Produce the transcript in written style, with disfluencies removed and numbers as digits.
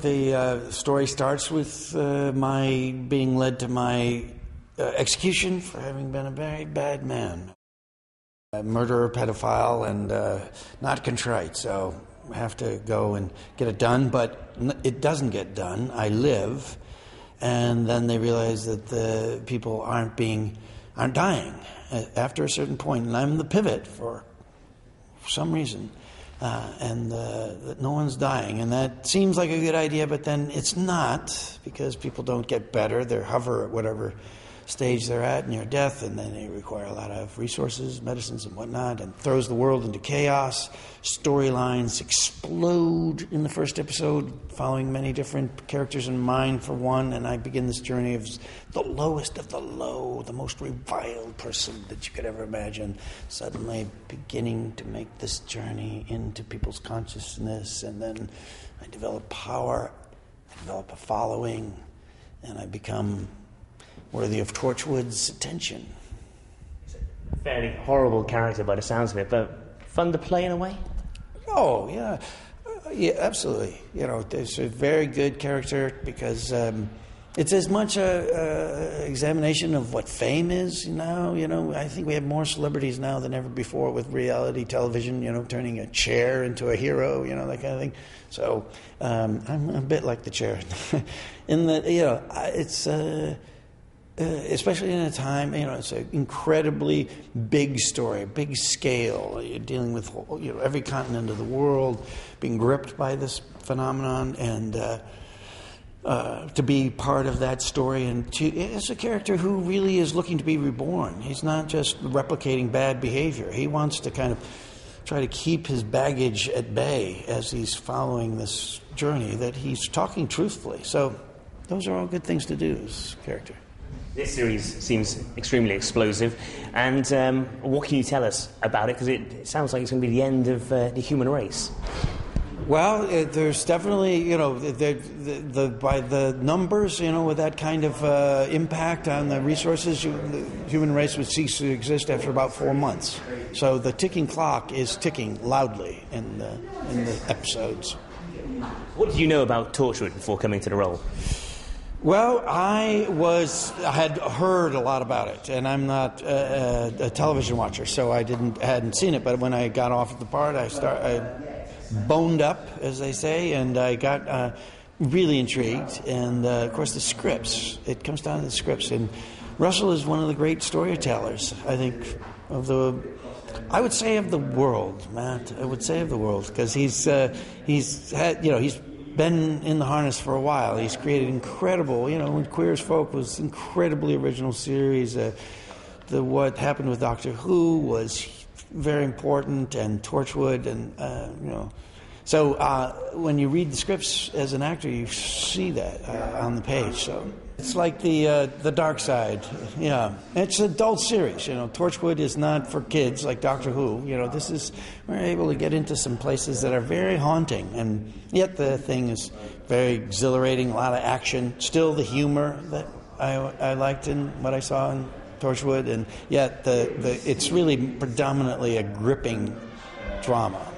The story starts with my being led to my execution for having been a very bad man. A murderer, pedophile, and not contrite, so I have to go and get it done, but it doesn't get done. I live, and then they realize that the people aren't dying after a certain point, and I'm the pivot for some reason. And that no one's dying. And that seems like a good idea, but then it's not, because people don't get better. They hover at whatever stage they're at near death, and then they require a lot of resources, medicines and whatnot, and throws the world into chaos. Storylines explode in the first episode, following many different characters in mind for one, and I begin this journey of the lowest of the low, the most reviled person that you could ever imagine, suddenly beginning to make this journey into people's consciousness, and then I develop power, I develop a following, and I become worthy of Torchwood's attention. It's a fairly horrible character by the sounds of it, but fun to play in a way? Oh, yeah. Yeah, absolutely. It's a very good character because it's as much a examination of what fame is now. I think we have more celebrities now than ever before with reality television, turning a chair into a hero, that kind of thing. So I'm a bit like the chair in that, it's... especially in a time, it's an incredibly big story, big scale. You're dealing with every continent of the world being gripped by this phenomenon, and to be part of that story. And it's a character who really is looking to be reborn. He's not just replicating bad behavior. He wants to kind of try to keep his baggage at bay as he's following this journey, that he's talking truthfully. So those are all good things to do as a character. This series seems extremely explosive, and what can you tell us about it? Because it sounds like it's going to be the end of the human race. Well, there's definitely, by the numbers, with that kind of impact on the resources, the human race would cease to exist after about 4 months. So the ticking clock is ticking loudly in the episodes. What did you know about Torchwood before coming to the role? Well, I had heard a lot about it, and I'm not a television watcher, so I hadn't seen it. But when I got off the part, I boned up, as they say, and I got really intrigued. And of course, the scripts. It comes down to the scripts, and Russell is one of the great storytellers, I think, I would say of the world, Matt. I would say of the world, because he's been in the harness for a while. He's created incredible, when Queer as Folk was incredibly original series. What happened with Doctor Who was very important, and Torchwood, and So when you read the scripts as an actor, you see that on the page. So it's like the dark side. Yeah, it's an adult series. Torchwood is not for kids like Doctor Who. We're able to get into some places that are very haunting, and yet the thing is very exhilarating. A lot of action. Still the humor that I liked in what I saw in Torchwood, and yet it's really predominantly a gripping drama.